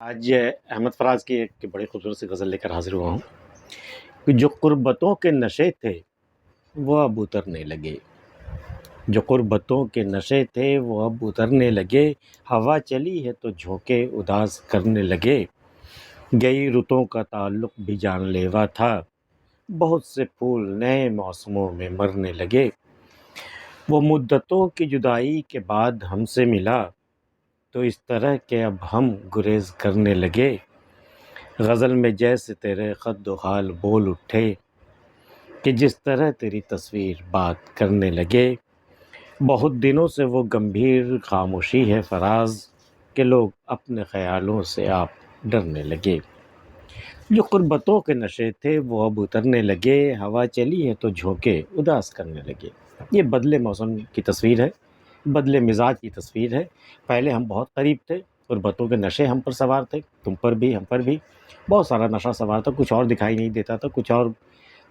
آج احمد فراز کی ایک بڑی خوبصورت سی غزل لے کر حاضر ہوا ہوں کہ جو قربتوں کے نشے تھے وہ اب اترنے لگے، جو قربتوں کے نشے تھے وہ اب اترنے لگے، ہوا چلی ہے تو جھونکے اداس کرنے لگے، گئی رتوں کا تعلق بھی جان لیوا تھا، بہت سے پھول نئے موسموں میں مرنے لگے، وہ مدتوں کی جدائی کے بعد ہم سے ملا تو اس طرح کہ اب ہم گریز کرنے لگے، غزل میں جیسے تیرے خد و خال بول اٹھے کہ جس طرح تیری تصویر بات کرنے لگے، بہت دنوں سے وہ گمبھیر خاموشی ہے فراز کہ لوگ اپنے خیالوں سے آپ ڈرنے لگے، جو قربتوں کے نشے تھے وہ اب اترنے لگے، ہوا چلی ہے تو جھونکے اداس کرنے لگے۔ یہ بدلے موسم کی تصویر ہے، بدلے مزاج کی تصویر ہے۔ پہلے ہم بہت قریب تھے، قربتوں کے نشے ہم پر سوار تھے، تم پر بھی ہم پر بھی بہت سارا نشہ سوار تھا، کچھ اور دکھائی نہیں دیتا تھا، کچھ اور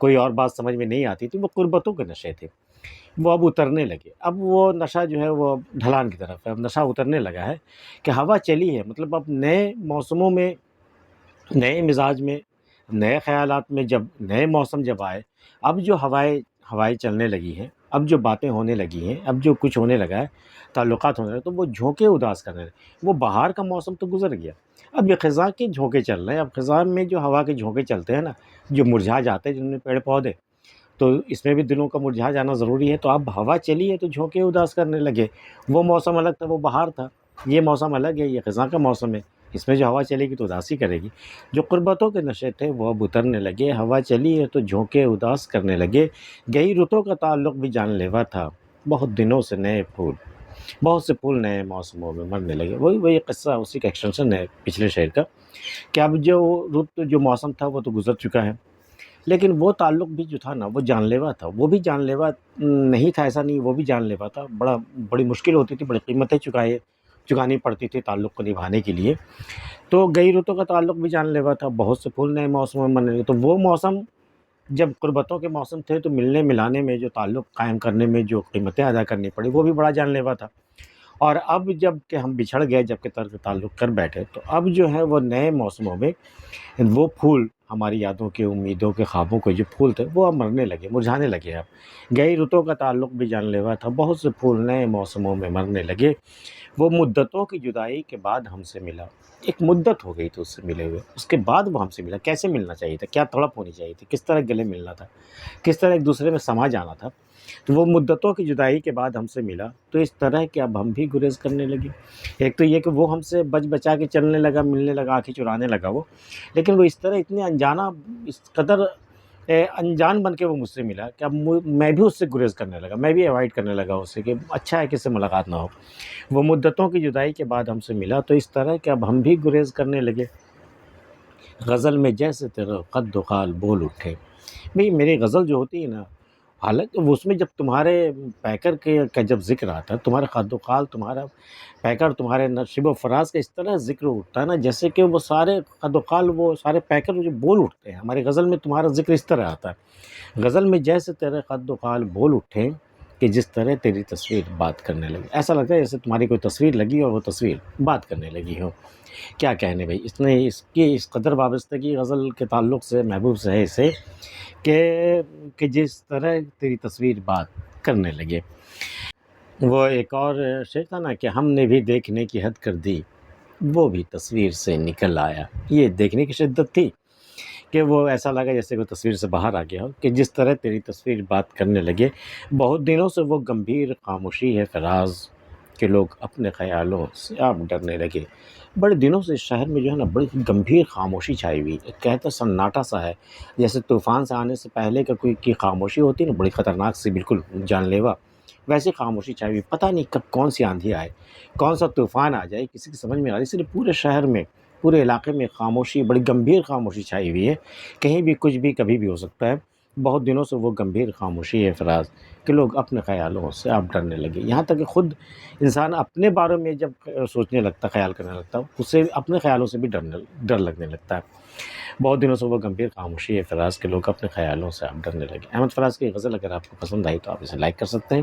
کوئی اور بات سمجھ میں نہیں آتی تھی، وہ قربتوں کے نشے تھے، وہ اب اترنے لگے۔ اب وہ نشہ جو ہے وہ ڈھلان کی طرف ہے، اب نشہ اترنے لگا ہے کہ ہوا چلی ہے، مطلب اب نئے موسموں میں، نئے مزاج میں، نئے خیالات میں، جب نئے موسم جب آئے، اب جو ہوائیں چلنے لگی ہیں، اب جو باتیں ہونے لگی ہیں، اب جو کچھ ہونے لگا ہے، تعلقات ہونے لگے، تو وہ جھونکے اداس کرنے لگے۔ وہ بہار کا موسم تو گزر گیا، اب یہ خزاں کے جھونکے چل رہے ہیں۔ اب خزاں میں جو ہوا کے جھونکے چلتے ہیں نا، جو مرجھا جاتے ہیں جن میں پیڑ پودے، تو اس میں بھی دلوں کا مرجھا جانا ضروری ہے، تو اب ہوا چلی ہے تو جھونکے اداس کرنے لگے۔ وہ موسم الگ تھا، وہ بہار تھا، یہ موسم الگ ہے، یہ خزاں کا موسم ہے، اس میں جو ہوا چلے گی تو اداسی کرے گی۔ جو قربتوں کے نشے تھے وہ اب اترنے لگے، ہوا چلی ہے تو جھونکے اداس کرنے لگے، گئی رتوں کا تعلق بھی جان لیوا تھا، بہت دنوں سے نئے پھول، بہت سے پھول نئے موسموں میں مرنے لگے۔ وہی قصہ، اسی کا ایکسٹینشن ہے پچھلے شعر کا، کہ اب جو رت جو موسم تھا وہ تو گزر چکا ہے، لیکن وہ تعلق بھی جو تھا نا وہ جان لیوا تھا، وہ بھی جان لیوا نہیں تھا ایسا نہیں، وہ بھی جان لیوا تھا، بڑی مشکل ہوتی تھی، بڑی قیمتیں چکانی پڑتی تھی تعلق کو نبھانے کے لیے۔ تو گئی رتوں کا تعلق بھی جان لیوا تھا، بہت سے پھول نئے موسم میں مرنے لگے۔ تو وہ موسم جب قربتوں کے موسم تھے تو ملنے ملانے میں، جو تعلق قائم کرنے میں جو قیمتیں ادا کرنی پڑی، وہ بھی بڑا جان لیوا تھا۔ اور اب جب کہ ہم بچھڑ گئے، جب کہ ترک تعلق کر بیٹھے، تو اب جو ہے وہ نئے موسموں میں وہ پھول، ہماری یادوں کے، امیدوں کے، خوابوں کے جو پھول تھے وہ اب مرنے لگے، مرجھانے لگے۔ اب گئی رتوں کا تعلق بھی جان لیوا تھا، بہت سے پھول نئے موسموں میں مرنے لگے، وہ مدتوں کی جدائی کے بعد ہم سے ملا۔ ایک مدت ہو گئی تھی اس سے ملے ہوئے، اس کے بعد وہ ہم سے ملا۔ کیسے ملنا چاہیے تھا، کیا تڑپ ہونی چاہیے تھی، کس طرح گلے ملنا تھا، کس طرح ایک دوسرے میں سما جانا تھا، تو وہ مدتوں کی جدائی کے بعد ہم سے ملا تو اس طرح کہ اب ہم بھی گریز کرنے لگے۔ ایک تو یہ کہ وہ ہم سے بچ بچا کے چلنے لگا، ملنے لگا، آنکھیں چرانے لگا وہ، لیکن وہ اس طرح اتنے انجانا، اس قدر انجان بن کے وہ مجھ سے ملا کہ اب میں بھی اس سے گریز کرنے لگا، میں بھی ایوائڈ کرنے لگا اس سے، کہ اچھا ہے کہ اس سے ملاقات نہ ہو۔ وہ مدتوں کی جدائی کے بعد ہم سے ملا تو اس طرح کہ اب ہم بھی گریز کرنے لگے، غزل میں جیسے تیرا قد و خال بول اٹھے۔ بھئی میری غزل جو ہوتی ہے نا، حالانکہ اس میں جب تمہارے پیکر کا جب ذکر آتا ہے، تمہارے قد و خال، تمہارا پیکر، تمہارے نشیب و فراز کا اس طرح ذکر اٹھتا ہے نا، جیسے کہ وہ سارے قد و خال، وہ سارے پیکر جو بول اٹھتے ہیں، ہماری غزل میں تمہارا ذکر اس طرح آتا ہے، غزل میں جیسے تیرے قد و خال بول اٹھے کہ جس طرح تیری تصویر بات کرنے لگی۔ ایسا لگتا ہے جیسے تمہاری کوئی تصویر لگی اور وہ تصویر بات کرنے لگی ہو۔ کیا کہنے بھائی، اس نے اس کی اس قدر وابستگی غزل کے تعلق سے، محبوب سے ہے اسے، کہ جس طرح تیری تصویر بات کرنے لگے۔ وہ ایک اور شعر تھا نا کہ ہم نے بھی دیکھنے کی حد کر دی، وہ بھی تصویر سے نکل آیا۔ یہ دیکھنے کی شدت تھی کہ وہ ایسا لگا جیسے کوئی تصویر سے باہر آ گیا ہو، کہ جس طرح تیری تصویر بات کرنے لگے، بہت دنوں سے وہ گمبھیر خاموشی ہے فراز کہ لوگ اپنے خیالوں سے آپ ڈرنے لگے۔ بڑے دنوں سے اس شہر میں جو ہے نا بڑی گمبھیر خاموشی چھائی ہوئی، ایک کہتا سناٹا سا ہے، جیسے طوفان سے آنے سے پہلے کا کوئی کی خاموشی ہوتی ہے نا، بڑی خطرناک سی، بالکل جان لیوا، ویسی خاموشی چھائی ہوئی۔ پتہ نہیں کب کون سی آندھی آئے، کون سا طوفان آ جائے، کسی کی سمجھ میں آ رہی، اس لیے پورے شہر میں، پورے علاقے میں خاموشی، بڑی گمبھیر خاموشی چھائی ہوئی ہے، کہیں بھی کچھ بھی کبھی بھی ہو سکتا ہے۔ بہت دنوں سے وہ گمبھیر خاموشی ہے فراز کہ لوگ اپنے خیالوں سے آپ ڈرنے لگے۔ یہاں تک کہ خود انسان اپنے بارے میں جب سوچنے لگتا، خیال کرنے لگتا، اسے اپنے خیالوں سے بھی ڈر لگنے لگتا ہے۔ بہت دنوں سے وہ گمبھیر خاموشی ہے فراز کہ لوگ اپنے خیالوں سے آپ ڈرنے لگے۔ احمد فراز کی غزل اگر آپ کو پسند آئی تو آپ اسے لائک کر سکتے ہیں،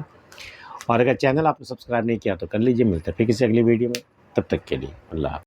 اور اگر چینل آپ نے سبسکرائب نہیں کیا تو کر لیجیے۔ ملتے ہیں پھر کسی اگلی ویڈیو میں، تب تک کے لیے اللہ حافظ۔